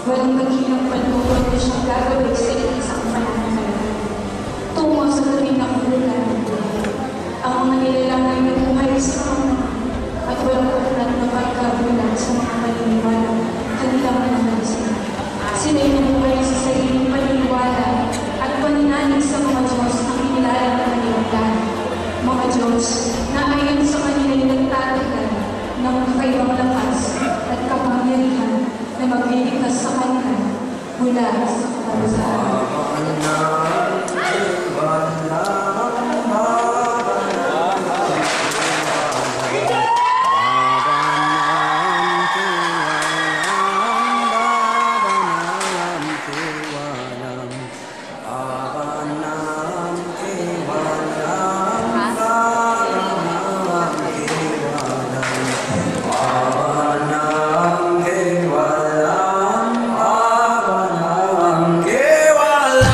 Walang maghinang panunod na siyang gagawin sa isang pananampalataya. Tungo sa tuwing nakahulugan ng buhay. Ang mga nilalang ay nabuhay sa mga at walang katulad na pagkagulat sa mga paniniwala kanilang nananalisin. Sila'y nabuhay sa sariling paniniwala at paninalig sa mga Diyos na kinilala ng kanilang mga Diyos na ayon sa kanila'y nagtatagal ng kakaibang lakas at kapangyarihan na magliligtas sa kanila mula sa kaparusahan. Kewalam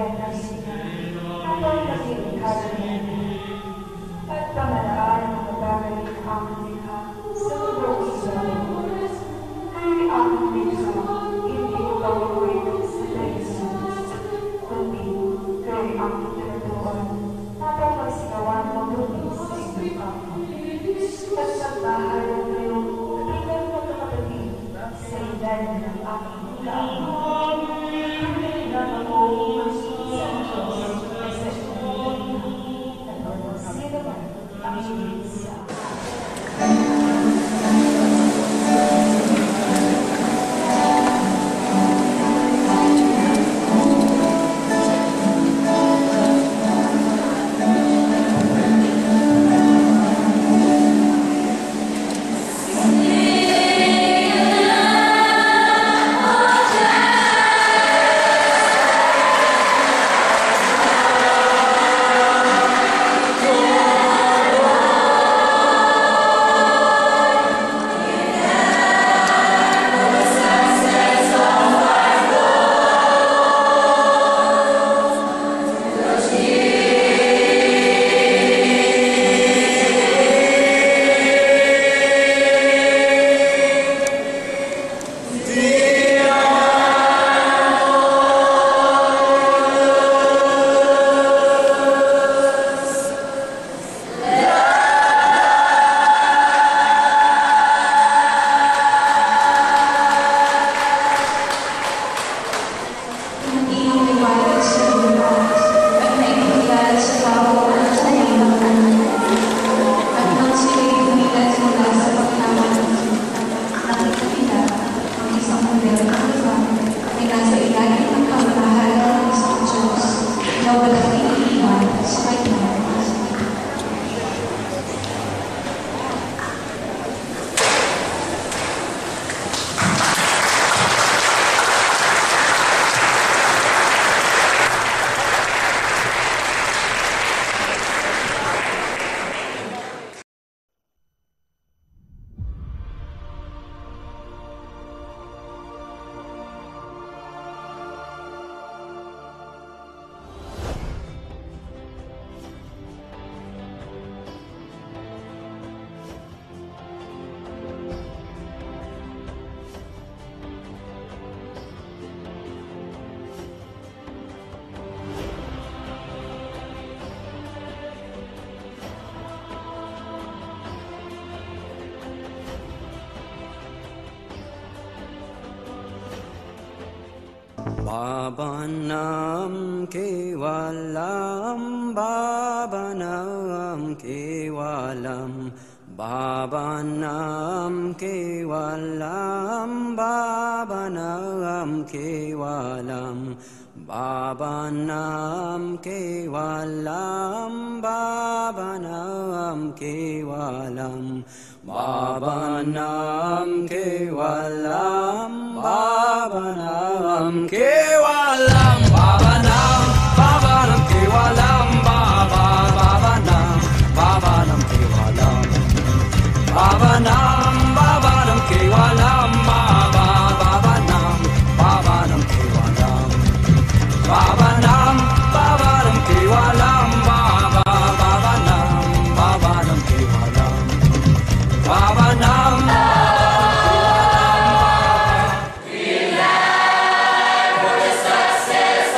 bayan ng Sina, habang naglilikha ng at pamalaan ng bagay ng aking likha sa mundong Israel. Kaya aking likha, hindi ko gawin sa naisan, kundi kaya aking tinatuan habang magsigawan ng lumis sa inyong kapwa. At pagbahalan kayo, kabilang magkakapatid sa ilalim ng aking hulaang. Pinag ako sa Diyos ay sa inyong at sino man ang higit sa Babanam kevalam, Babanam kevalam, Babanam kevalam, Babanam kevalam, Babanam kevalam, Babanam kevalam, Babanam kevalam, Babanam kevalam, Babanam, Babanam kevalam, Babanam, Babanam kevalam, Babanam, Babanam kevalam, Babanam, Babanam kevalam, Babanam, Babanam kevalam, Babanam, Babanam kevalam, Babanam. For the success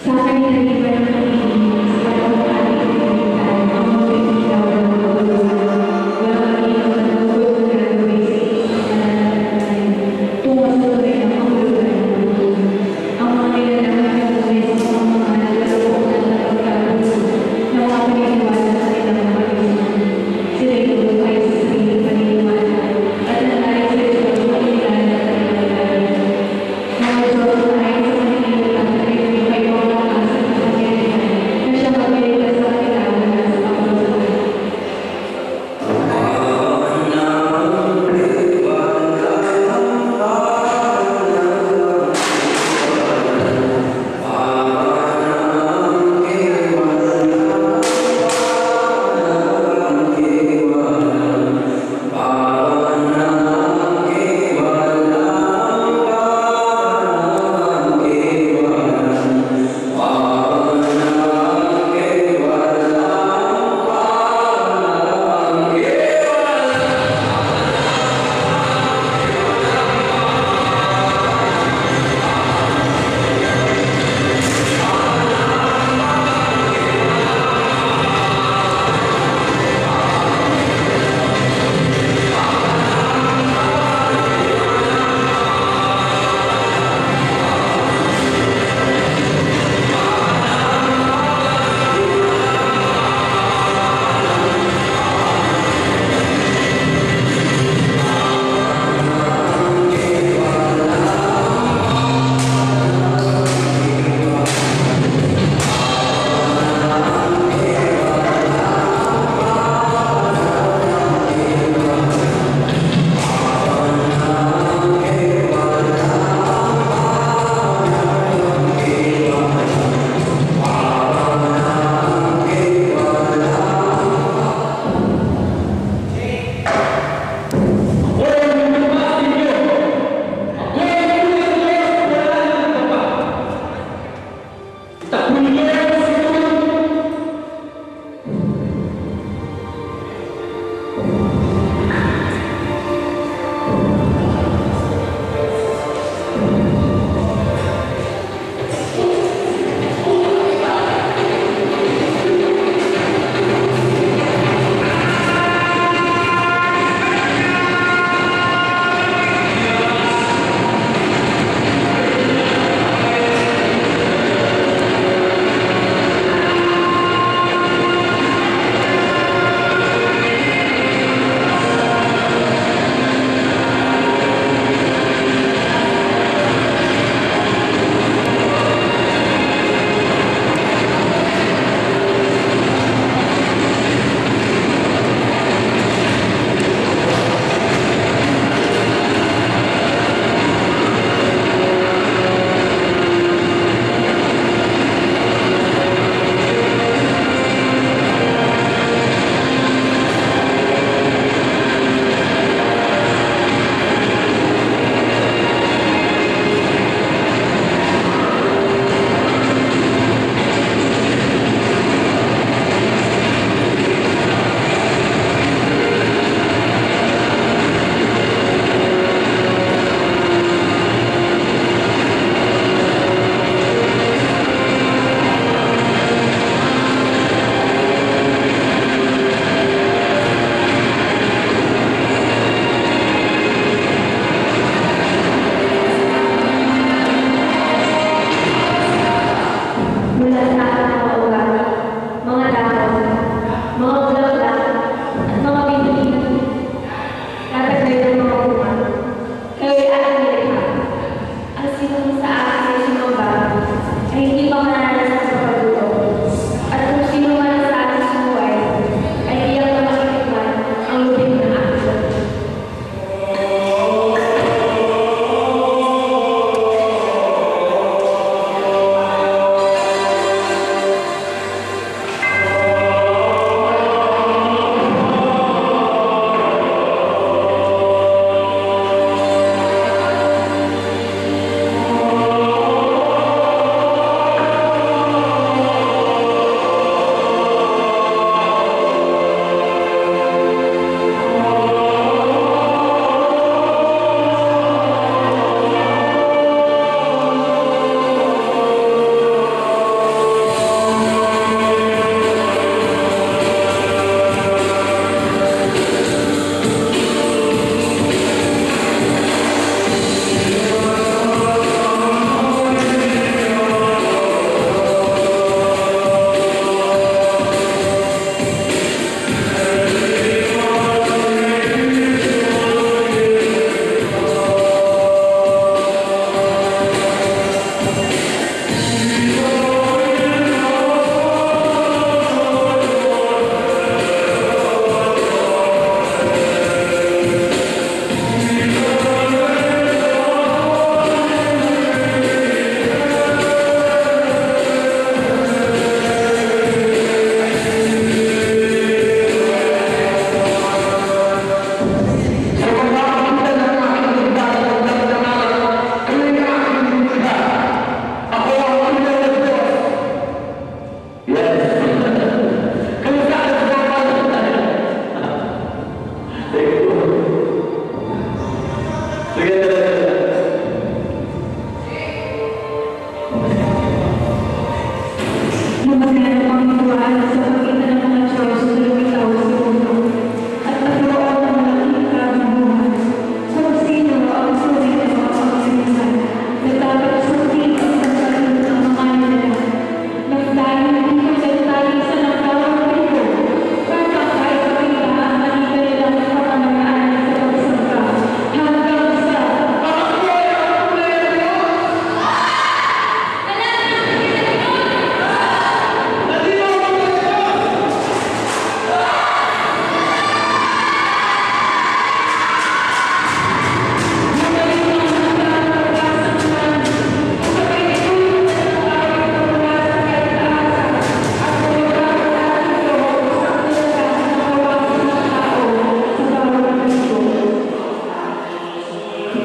Sa akin ay naiba ng pag-ibig sa panahon ng ating pinagalitan ang mga pag-ilaw ng mga lupa. Walang kanino na nagulog na gagawin sa isang pananalanay tungo sa tunay ng kahulugan ng mundo. Ang mga nilalang ay nagulog sa mga naglalupok ng pagkapuso na mga paniniwala sa kanilang mga pag-ibig. Sila ay nagulog sa sariling paniniwala at nanalig sa Diyos ang paniniwala ng kanilang lalim. Mga Diyos na ay sa paniniwala at ay kayo ang asa ng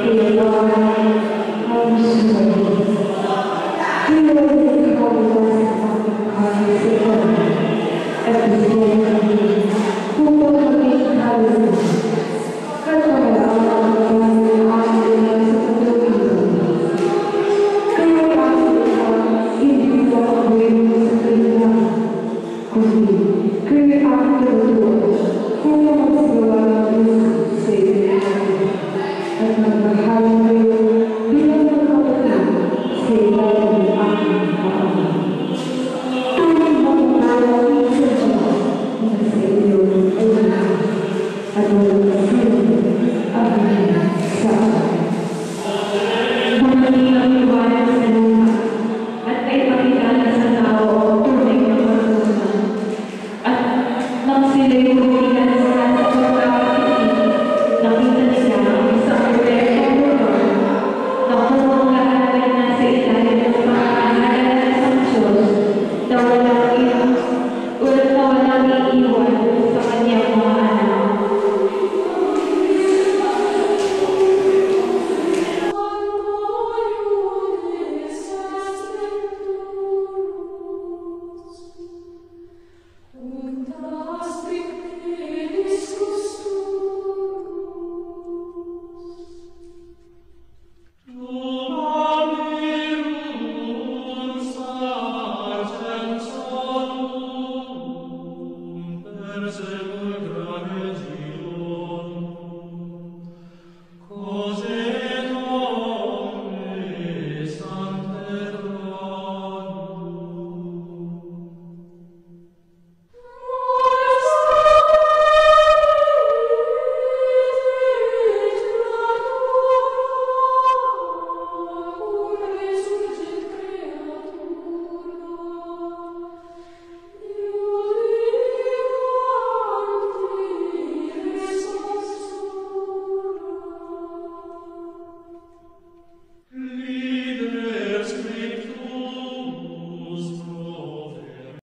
Lord.